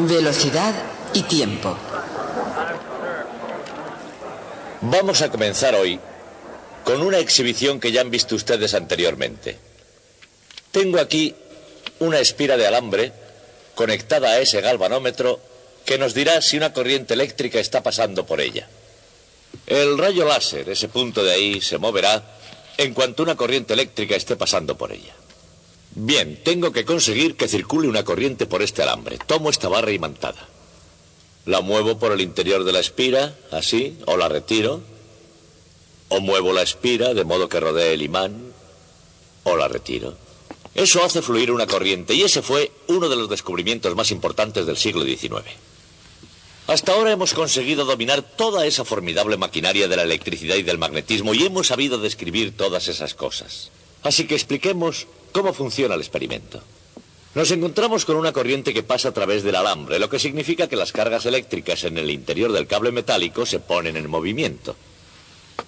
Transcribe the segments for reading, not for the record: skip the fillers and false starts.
Velocidad y tiempo. Vamos a comenzar hoy con una exhibición que ya han visto ustedes anteriormente. Tengo aquí una espira de alambre conectada a ese galvanómetro que nos dirá si una corriente eléctrica está pasando por ella. El rayo láser, ese punto de ahí, se moverá en cuanto una corriente eléctrica esté pasando por ella. Bien, tengo que conseguir que circule una corriente por este alambre. Tomo esta barra imantada. La muevo por el interior de la espira, así, o la retiro. O muevo la espira de modo que rodee el imán, o la retiro. Eso hace fluir una corriente, y ese fue uno de los descubrimientos más importantes del siglo XIX. Hasta ahora hemos conseguido dominar toda esa formidable maquinaria de la electricidad y del magnetismo, y hemos sabido describir todas esas cosas. Así que expliquemos cómo funciona el experimento. Nos encontramos con una corriente que pasa a través del alambre, lo que significa que las cargas eléctricas en el interior del cable metálico se ponen en movimiento.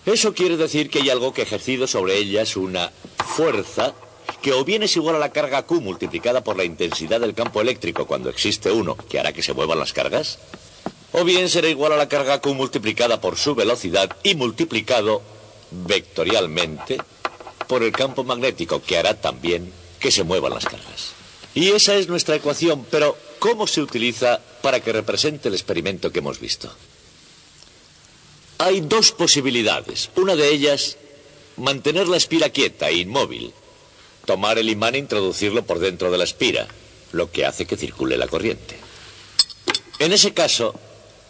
Eso quiere decir que hay algo que ha ejercido sobre ellas una fuerza que o bien es igual a la carga Q multiplicada por la intensidad del campo eléctrico cuando existe uno que hará que se muevan las cargas, o bien será igual a la carga Q multiplicada por su velocidad y multiplicado vectorialmente por el campo magnético que hará también que se muevan las cargas. Y esa es nuestra ecuación, pero ¿cómo se utiliza para que represente el experimento que hemos visto? Hay dos posibilidades. Una de ellas, mantener la espira quieta e inmóvil. Tomar el imán e introducirlo por dentro de la espira, lo que hace que circule la corriente. En ese caso,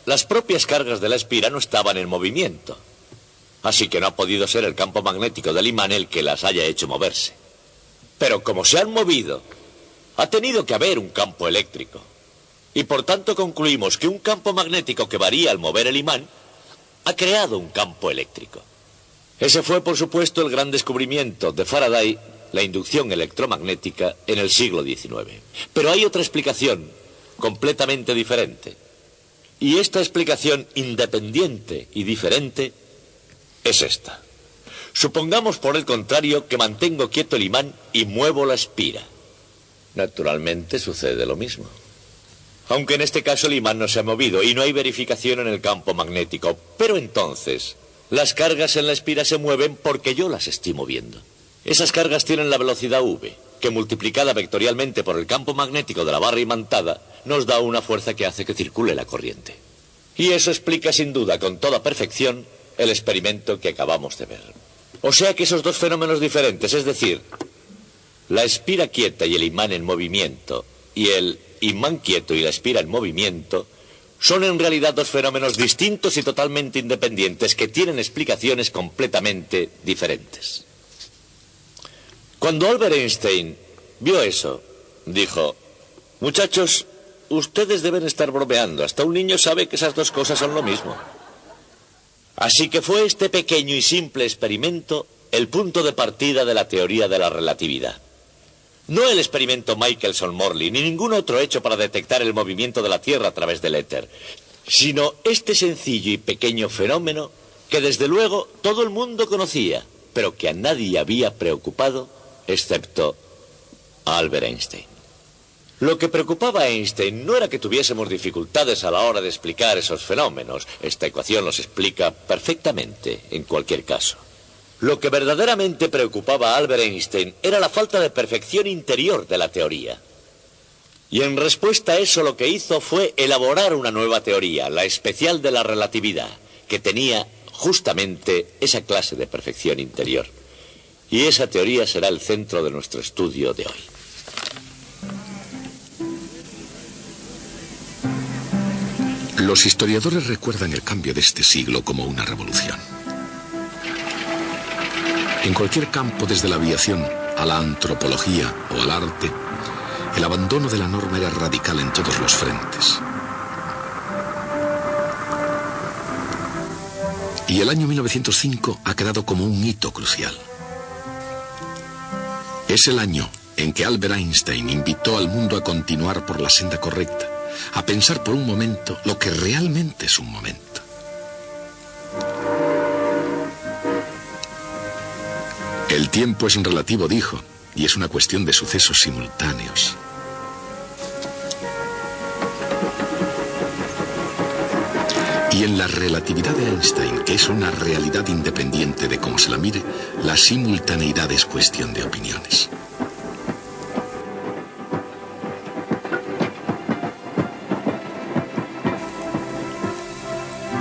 las propias cargas de la espira no estaban en movimiento, así que no ha podido ser el campo magnético del imán el que las haya hecho moverse. Pero como se han movido, ha tenido que haber un campo eléctrico. Y por tanto concluimos que un campo magnético que varía al mover el imán ha creado un campo eléctrico. Ese fue, por supuesto, el gran descubrimiento de Faraday, la inducción electromagnética, en el siglo XIX. Pero hay otra explicación completamente diferente. Y esta explicación independiente y diferente es esta. Supongamos, por el contrario, que mantengo quieto el imán y muevo la espira. Naturalmente sucede lo mismo. Aunque en este caso el imán no se ha movido y no hay verificación en el campo magnético. Pero entonces, las cargas en la espira se mueven porque yo las estoy moviendo. Esas cargas tienen la velocidad v, que multiplicada vectorialmente por el campo magnético de la barra imantada, nos da una fuerza que hace que circule la corriente. Y eso explica sin duda con toda perfección el experimento que acabamos de ver. O sea que esos dos fenómenos diferentes, es decir, la espira quieta y el imán en movimiento, y el imán quieto y la espira en movimiento, son en realidad dos fenómenos distintos y totalmente independientes que tienen explicaciones completamente diferentes. Cuando Albert Einstein vio eso, dijo: muchachos, ustedes deben estar bromeando, hasta un niño sabe que esas dos cosas son lo mismo. Así que fue este pequeño y simple experimento el punto de partida de la teoría de la relatividad. No el experimento Michelson-Morley, ni ningún otro hecho para detectar el movimiento de la Tierra a través del éter, sino este sencillo y pequeño fenómeno que desde luego todo el mundo conocía, pero que a nadie había preocupado, excepto a Albert Einstein. Lo que preocupaba a Einstein no era que tuviésemos dificultades a la hora de explicar esos fenómenos. Esta ecuación los explica perfectamente en cualquier caso. Lo que verdaderamente preocupaba a Albert Einstein era la falta de perfección interior de la teoría. Y en respuesta a eso lo que hizo fue elaborar una nueva teoría, la especial de la relatividad, que tenía justamente esa clase de perfección interior. Y esa teoría será el centro de nuestro estudio de hoy. Los historiadores recuerdan el cambio de este siglo como una revolución. En cualquier campo, desde la aviación a la antropología o al arte, el abandono de la norma era radical en todos los frentes. Y el año 1905 ha quedado como un hito crucial. Es el año en que Albert Einstein invitó al mundo a continuar por la senda correcta, a pensar por un momento lo que realmente es un momento. El tiempo es relativo, dijo, y es una cuestión de sucesos simultáneos. Y en la relatividad de Einstein, que es una realidad independiente de cómo se la mire, la simultaneidad es cuestión de opiniones.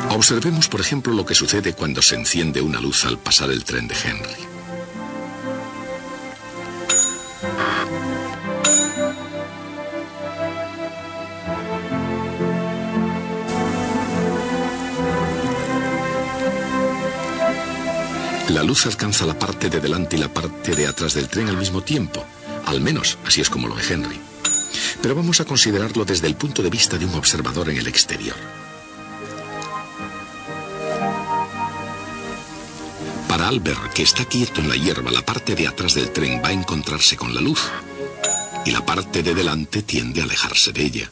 Observemos, por ejemplo, lo que sucede cuando se enciende una luz al pasar el tren de Henry. La luz alcanza la parte de delante y la parte de atrás del tren al mismo tiempo. Al menos, así es como lo ve Henry. Pero vamos a considerarlo desde el punto de vista de un observador en el exterior. Para Albert, que está quieto en la hierba, la parte de atrás del tren va a encontrarse con la luz y la parte de delante tiende a alejarse de ella.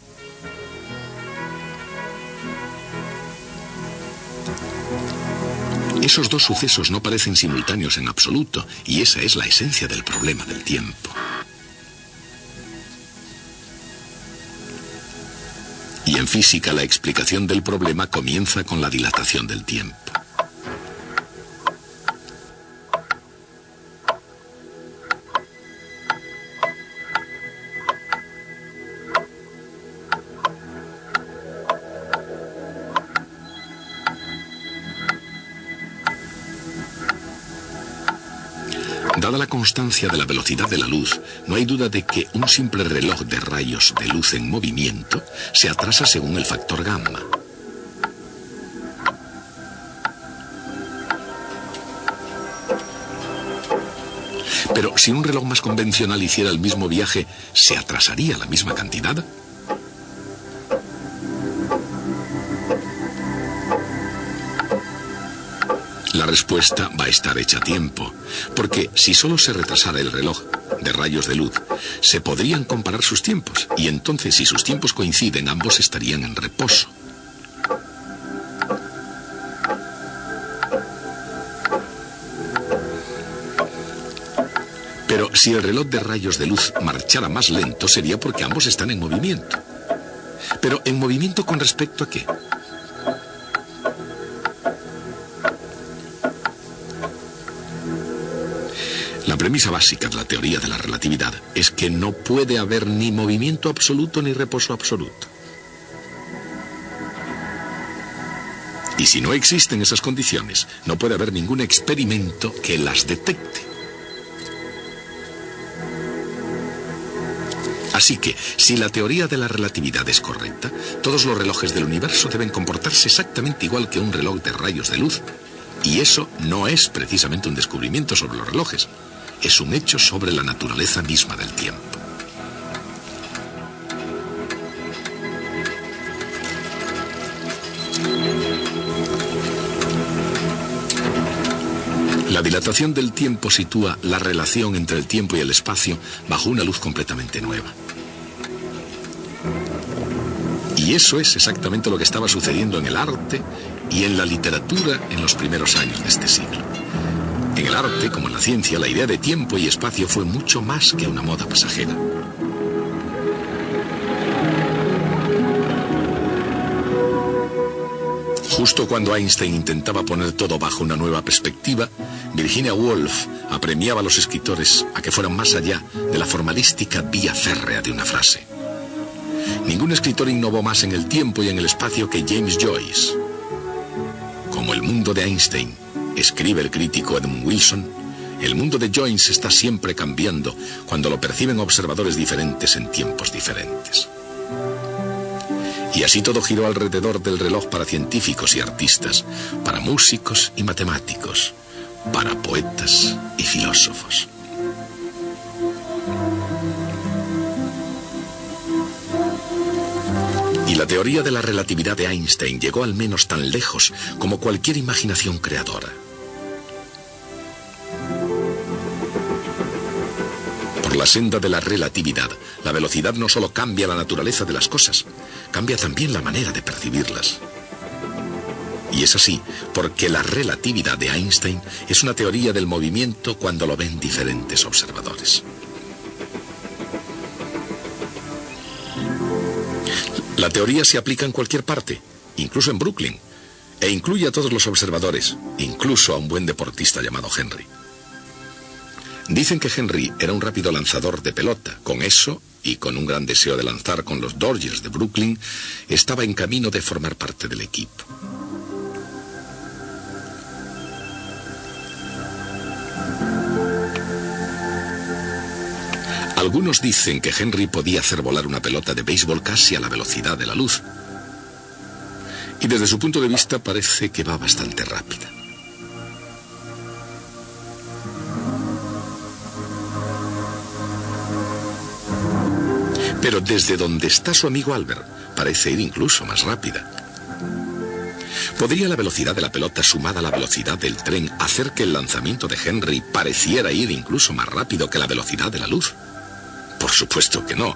Esos dos sucesos no parecen simultáneos en absoluto, y esa es la esencia del problema del tiempo. Y en física la explicación del problema comienza con la dilatación del tiempo. Dada la constancia de la velocidad de la luz, no hay duda de que un simple reloj de rayos de luz en movimiento se atrasa según el factor gamma. Pero si un reloj más convencional hiciera el mismo viaje, ¿se atrasaría la misma cantidad? La respuesta va a estar hecha a tiempo, porque si solo se retrasara el reloj de rayos de luz, se podrían comparar sus tiempos, y entonces si sus tiempos coinciden, ambos estarían en reposo. Pero si el reloj de rayos de luz marchara más lento, sería porque ambos están en movimiento. ¿Pero en movimiento con respecto a qué? La premisa básica de la teoría de la relatividad es que no puede haber ni movimiento absoluto ni reposo absoluto. Y si no existen esas condiciones, no puede haber ningún experimento que las detecte. Así que, si la teoría de la relatividad es correcta, todos los relojes del universo deben comportarse exactamente igual que un reloj de rayos de luz. Y eso no es precisamente un descubrimiento sobre los relojes. Es un hecho sobre la naturaleza misma del tiempo. La dilatación del tiempo sitúa la relación entre el tiempo y el espacio bajo una luz completamente nueva. Y eso es exactamente lo que estaba sucediendo en el arte y en la literatura en los primeros años de este siglo. En el arte, como en la ciencia, la idea de tiempo y espacio fue mucho más que una moda pasajera. Justo cuando Einstein intentaba poner todo bajo una nueva perspectiva, Virginia Woolf apremiaba a los escritores a que fueran más allá de la formalística vía férrea de una frase. Ningún escritor innovó más en el tiempo y en el espacio que James Joyce. Como el mundo de Einstein, escribe el crítico Edmund Wilson, el mundo de Joyce está siempre cambiando cuando lo perciben observadores diferentes en tiempos diferentes. Y así todo giró alrededor del reloj para científicos y artistas, para músicos y matemáticos, para poetas y filósofos. Y la teoría de la relatividad de Einstein llegó al menos tan lejos como cualquier imaginación creadora. Por la senda de la relatividad, la velocidad no solo cambia la naturaleza de las cosas, cambia también la manera de percibirlas. Y es así porque la relatividad de Einstein es una teoría del movimiento cuando lo ven diferentes observadores. La teoría se aplica en cualquier parte, incluso en Brooklyn, e incluye a todos los observadores, incluso a un buen deportista llamado Henry. Dicen que Henry era un rápido lanzador de pelota. Con eso, y con un gran deseo de lanzar con los Dodgers de Brooklyn, estaba en camino de formar parte del equipo. Algunos dicen que Henry podía hacer volar una pelota de béisbol casi a la velocidad de la luz. Y desde su punto de vista parece que va bastante rápida. Pero desde donde está su amigo Albert, parece ir incluso más rápida. ¿Podría la velocidad de la pelota sumada a la velocidad del tren hacer que el lanzamiento de Henry pareciera ir incluso más rápido que la velocidad de la luz? Por supuesto que no,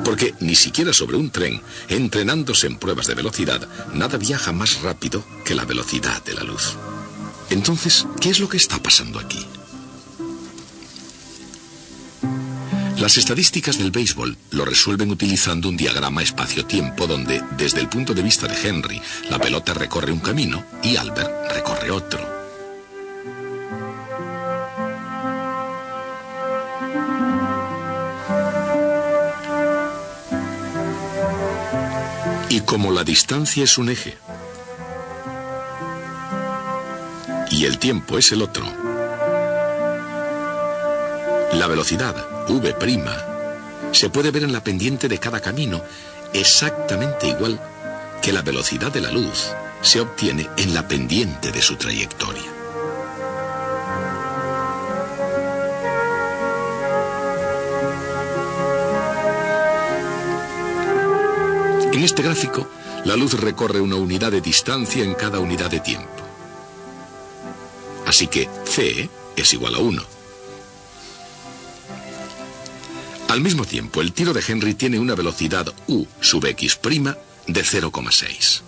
porque ni siquiera sobre un tren, entrenándose en pruebas de velocidad, nada viaja más rápido que la velocidad de la luz. Entonces, ¿qué es lo que está pasando aquí? Las estadísticas del béisbol lo resuelven utilizando un diagrama espacio-tiempo donde, desde el punto de vista de Henry, la pelota recorre un camino y Albert recorre otro. Y como la distancia es un eje y el tiempo es el otro, la velocidad v' se puede ver en la pendiente de cada camino exactamente igual que la velocidad de la luz se obtiene en la pendiente de su trayectoria. En este gráfico, la luz recorre una unidad de distancia en cada unidad de tiempo. Así que c es igual a 1. Al mismo tiempo, el tiro de Henry tiene una velocidad u sub x' de 0,6.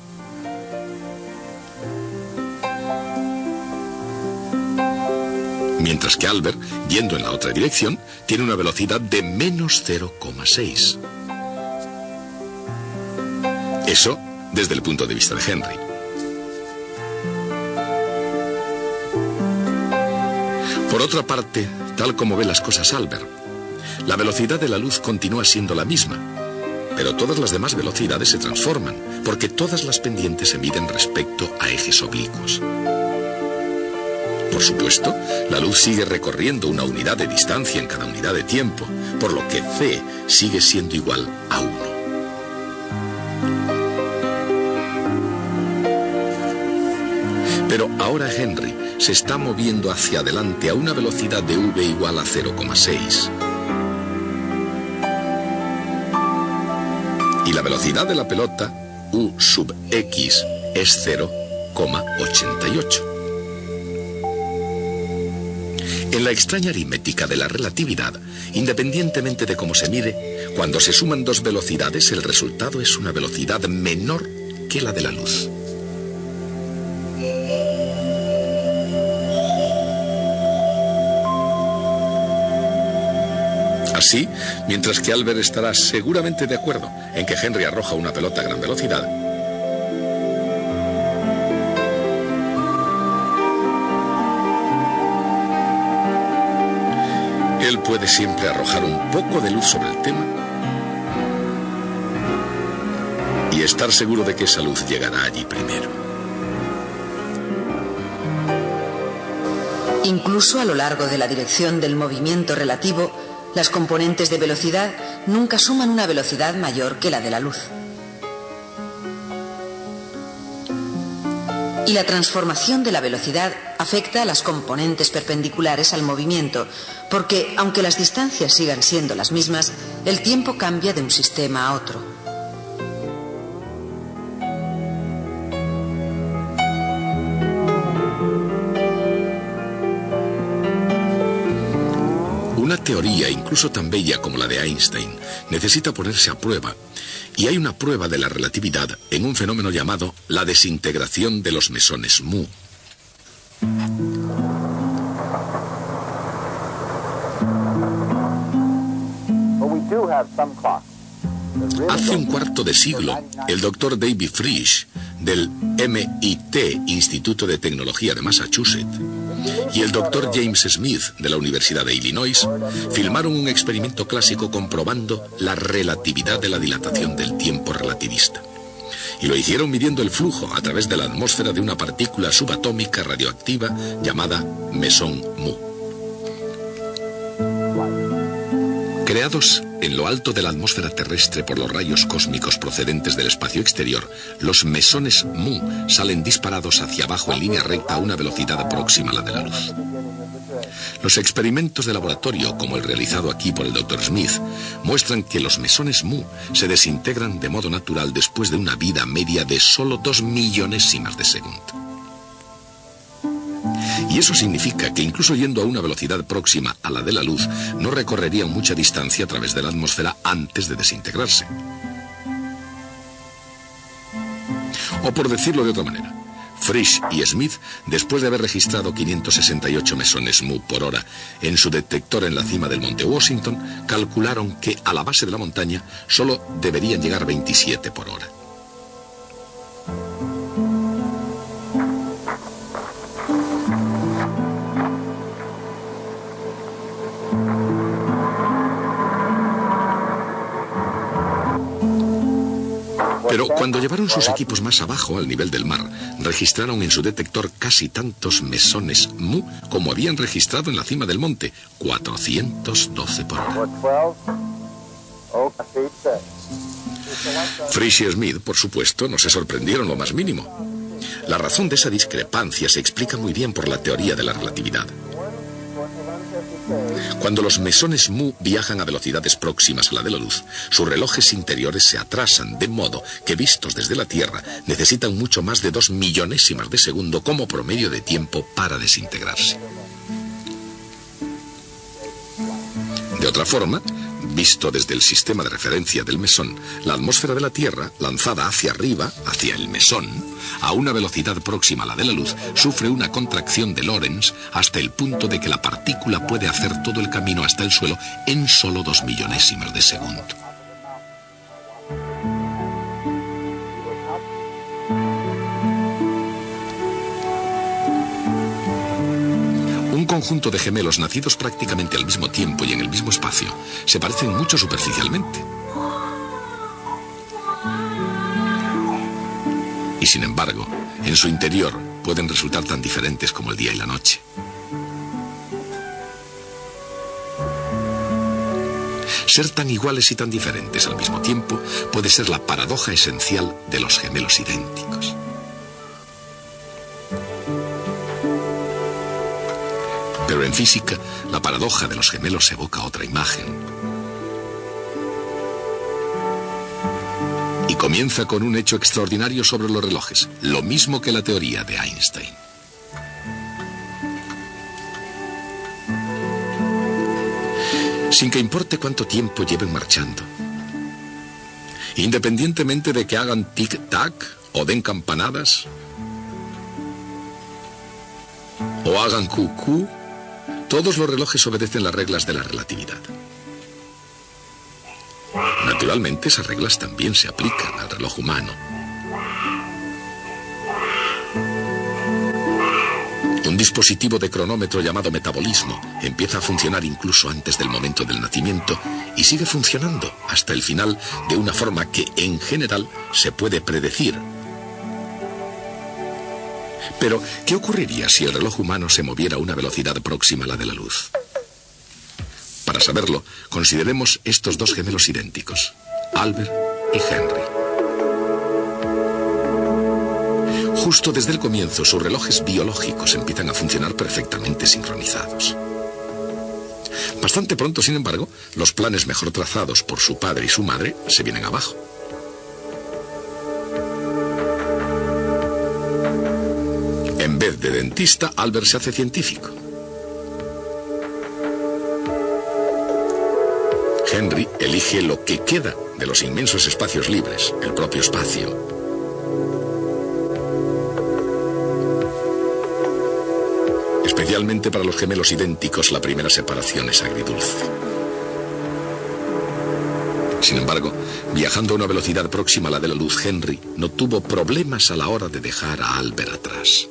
Mientras que Albert, yendo en la otra dirección, tiene una velocidad de menos 0,6. Eso desde el punto de vista de Henry. Por otra parte, tal como ve las cosas Albert, la velocidad de la luz continúa siendo la misma, pero todas las demás velocidades se transforman, porque todas las pendientes se miden respecto a ejes oblicuos. Por supuesto, la luz sigue recorriendo una unidad de distancia en cada unidad de tiempo, por lo que c sigue siendo igual a 1. Pero ahora Henry se está moviendo hacia adelante a una velocidad de v igual a 0,6. Y la velocidad de la pelota, u sub x, es 0,88. En la extraña aritmética de la relatividad, independientemente de cómo se mide, cuando se suman dos velocidades, el resultado es una velocidad menor que la de la luz. Así, mientras que Albert estará seguramente de acuerdo en que Henry arroja una pelota a gran velocidad, él puede siempre arrojar un poco de luz sobre el tema y estar seguro de que esa luz llegará allí primero. Incluso a lo largo de la dirección del movimiento relativo, las componentes de velocidad nunca suman una velocidad mayor que la de la luz. Y la transformación de la velocidad afecta a las componentes perpendiculares al movimiento, porque, aunque las distancias sigan siendo las mismas, el tiempo cambia de un sistema a otro. Una teoría, incluso tan bella como la de Einstein, necesita ponerse a prueba, y hay una prueba de la relatividad en un fenómeno llamado la desintegración de los mesones mu. Hace un cuarto de siglo, el doctor David Frisch del MIT, Instituto de Tecnología de Massachusetts, y el Dr. James Smith, de la Universidad de Illinois, filmaron un experimento clásico comprobando la relatividad de la dilatación del tiempo relativista. Y lo hicieron midiendo el flujo a través de la atmósfera de una partícula subatómica radioactiva llamada mesón mu. Creados en lo alto de la atmósfera terrestre por los rayos cósmicos procedentes del espacio exterior, los mesones mu salen disparados hacia abajo en línea recta a una velocidad próxima a la de la luz. Los experimentos de laboratorio, como el realizado aquí por el Dr. Smith, muestran que los mesones mu se desintegran de modo natural después de una vida media de solo 2 millonésimas de segundo. Y eso significa que incluso yendo a una velocidad próxima a la de la luz, no recorrerían mucha distancia a través de la atmósfera antes de desintegrarse. O por decirlo de otra manera, Frisch y Smith, después de haber registrado 568 mesones mu por hora en su detector en la cima del monte Washington, calcularon que a la base de la montaña solo deberían llegar 27 por hora. Pero cuando llevaron sus equipos más abajo, al nivel del mar, registraron en su detector casi tantos mesones mu como habían registrado en la cima del monte, 412 por hora. Frisch y Smith, por supuesto, no se sorprendieron lo más mínimo. La razón de esa discrepancia se explica muy bien por la teoría de la relatividad. Cuando los mesones mu viajan a velocidades próximas a la de la luz, sus relojes interiores se atrasan, de modo que vistos desde la Tierra necesitan mucho más de 2 millonésimas de segundo como promedio de tiempo para desintegrarse. De otra forma, visto desde el sistema de referencia del mesón, la atmósfera de la Tierra, lanzada hacia arriba, hacia el mesón, a una velocidad próxima a la de la luz, sufre una contracción de Lorentz hasta el punto de que la partícula puede hacer todo el camino hasta el suelo en solo 2 millonésimas de segundo. Un conjunto de gemelos nacidos prácticamente al mismo tiempo y en el mismo espacio se parecen mucho superficialmente. Y sin embargo, en su interior pueden resultar tan diferentes como el día y la noche. Ser tan iguales y tan diferentes al mismo tiempo puede ser la paradoja esencial de los gemelos idénticos. Pero en física, la paradoja de los gemelos evoca otra imagen. Y comienza con un hecho extraordinario sobre los relojes, lo mismo que la teoría de Einstein. Sin que importe cuánto tiempo lleven marchando, independientemente de que hagan tic-tac o den campanadas, o hagan cucú, todos los relojes obedecen las reglas de la relatividad. Naturalmente, esas reglas también se aplican al reloj humano. Un dispositivo de cronómetro llamado metabolismo empieza a funcionar incluso antes del momento del nacimiento y sigue funcionando hasta el final de una forma que, en general, se puede predecir. Pero, ¿qué ocurriría si el reloj humano se moviera a una velocidad próxima a la de la luz? Para saberlo, consideremos estos dos gemelos idénticos, Albert y Henry. Justo desde el comienzo, sus relojes biológicos empiezan a funcionar perfectamente sincronizados. Bastante pronto, sin embargo, los planes mejor trazados por su padre y su madre se vienen abajo. En vez de dentista, Albert se hace científico. Henry elige lo que queda de los inmensos espacios libres, el propio espacio. Especialmente para los gemelos idénticos, la primera separación es agridulce. Sin embargo, viajando a una velocidad próxima a la de la luz, Henry no tuvo problemas a la hora de dejar a Albert atrás.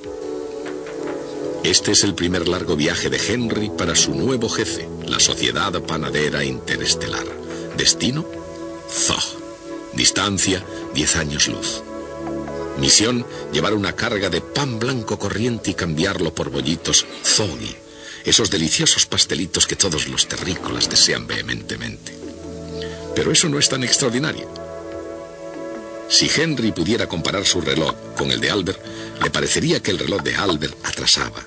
Este es el primer largo viaje de Henry para su nuevo jefe, la Sociedad Panadera Interestelar. Destino: Zog. Distancia: 10 años luz. Misión: llevar una carga de pan blanco corriente y cambiarlo por bollitos Zoggy, esos deliciosos pastelitos que todos los terrícolas desean vehementemente. Pero eso no es tan extraordinario. Si Henry pudiera comparar su reloj con el de Albert, le parecería que el reloj de Albert atrasaba.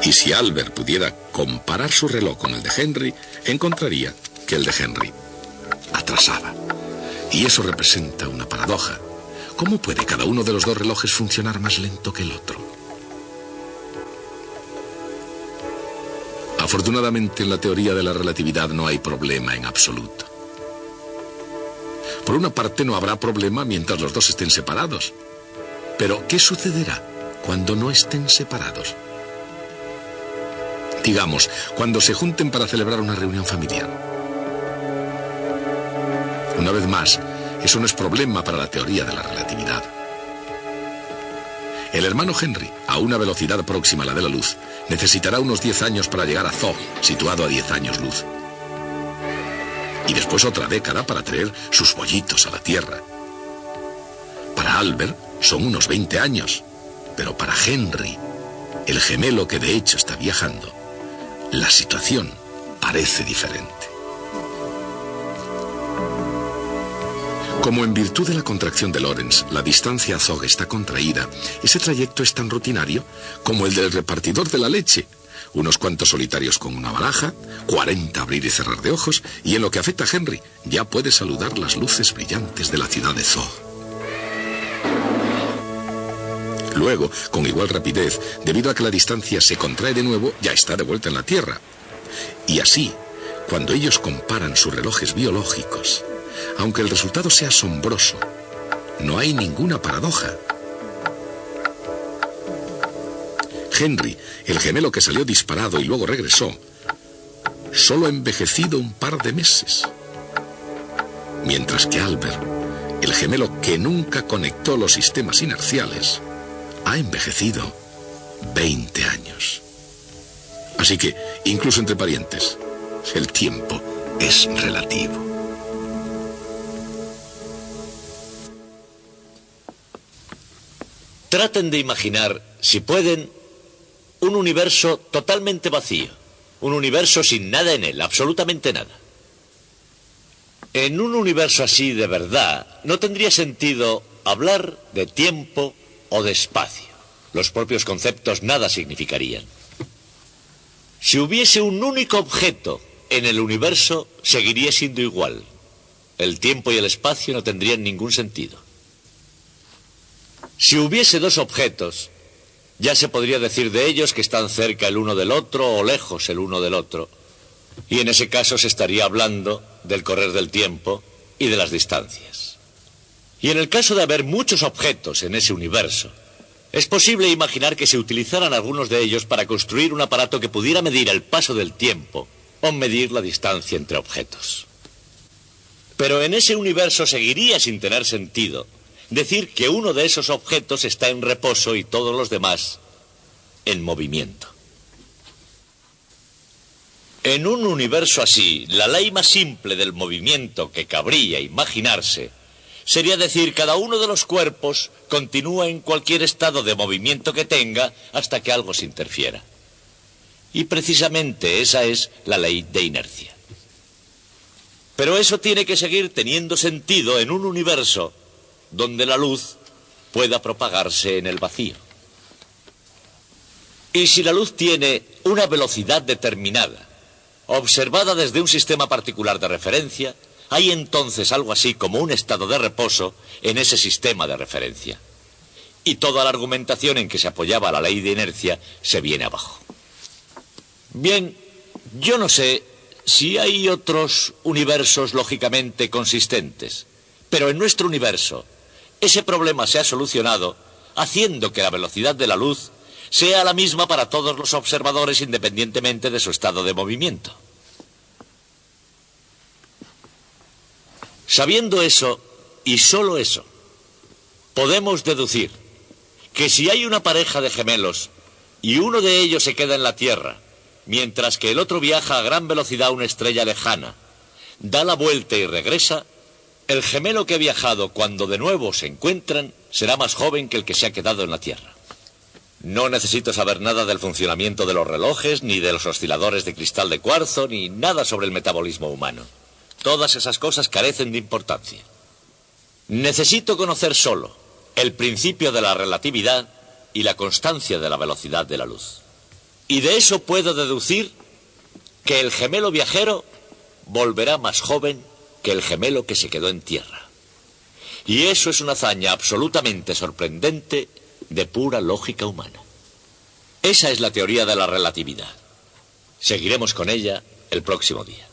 Y si Albert pudiera comparar su reloj con el de Henry, encontraría que el de Henry atrasaba. Y eso representa una paradoja. ¿Cómo puede cada uno de los dos relojes funcionar más lento que el otro? Afortunadamente, en la teoría de la relatividad no hay problema en absoluto. Por una parte, no habrá problema mientras los dos estén separados. Pero, ¿qué sucederá cuando no estén separados? Digamos, cuando se junten para celebrar una reunión familiar. Una vez más, eso no es problema para la teoría de la relatividad. El hermano Henry, a una velocidad próxima a la de la luz, necesitará unos 10 años para llegar a Zog, situado a 10 años luz. Y después otra década para traer sus bollitos a la Tierra. Para Albert son unos 20 años, pero para Henry, el gemelo que de hecho está viajando, la situación parece diferente. Como en virtud de la contracción de Lorentz, la distancia a Zog está contraída, ese trayecto es tan rutinario como el del repartidor de la leche. Unos cuantos solitarios con una baraja, 40 abrir y cerrar de ojos, y en lo que afecta a Henry, ya puede saludar las luces brillantes de la ciudad de Zog. Luego, con igual rapidez, debido a que la distancia se contrae de nuevo, ya está de vuelta en la Tierra. Y así, cuando ellos comparan sus relojes biológicos, aunque el resultado sea asombroso, no hay ninguna paradoja. Henry, el gemelo que salió disparado y luego regresó, solo ha envejecido un par de meses. Mientras que Albert, el gemelo que nunca conectó los sistemas inerciales, ha envejecido 20 años. Así que, incluso entre parientes, el tiempo es relativo. Traten de imaginar, si pueden, un universo totalmente vacío. Un universo sin nada en él, absolutamente nada. En un universo así de verdad, no tendría sentido hablar de tiempo o de espacio. Los propios conceptos nada significarían. Si hubiese un único objeto en el universo, seguiría siendo igual. El tiempo y el espacio no tendrían ningún sentido. Si hubiese dos objetos, ya se podría decir de ellos que están cerca el uno del otro o lejos el uno del otro. Y en ese caso se estaría hablando del correr del tiempo y de las distancias. Y en el caso de haber muchos objetos en ese universo, es posible imaginar que se utilizaran algunos de ellos para construir un aparato que pudiera medir el paso del tiempo o medir la distancia entre objetos. Pero en ese universo seguiría sin tener sentido decir que uno de esos objetos está en reposo y todos los demás en movimiento. En un universo así, la ley más simple del movimiento que cabría imaginarse sería decir cada uno de los cuerpos continúa en cualquier estado de movimiento que tenga hasta que algo se interfiera. Y precisamente esa es la ley de inercia. Pero eso tiene que seguir teniendo sentido en un universo donde la luz pueda propagarse en el vacío. Y si la luz tiene una velocidad determinada, observada desde un sistema particular de referencia, hay entonces algo así como un estado de reposo en ese sistema de referencia. Y toda la argumentación en que se apoyaba la ley de inercia se viene abajo. Bien, yo no sé si hay otros universos lógicamente consistentes, pero en nuestro universo ese problema se ha solucionado haciendo que la velocidad de la luz sea la misma para todos los observadores independientemente de su estado de movimiento. Sabiendo eso, y solo eso, podemos deducir que si hay una pareja de gemelos y uno de ellos se queda en la Tierra, mientras que el otro viaja a gran velocidad a una estrella lejana, da la vuelta y regresa, el gemelo que ha viajado cuando de nuevo se encuentran será más joven que el que se ha quedado en la Tierra. No necesito saber nada del funcionamiento de los relojes, ni de los osciladores de cristal de cuarzo, ni nada sobre el metabolismo humano. Todas esas cosas carecen de importancia. Necesito conocer solo el principio de la relatividad y la constancia de la velocidad de la luz. Y de eso puedo deducir que el gemelo viajero volverá más joven que el gemelo que se quedó en tierra. Y eso es una hazaña absolutamente sorprendente de pura lógica humana. Esa es la teoría de la relatividad. Seguiremos con ella el próximo día.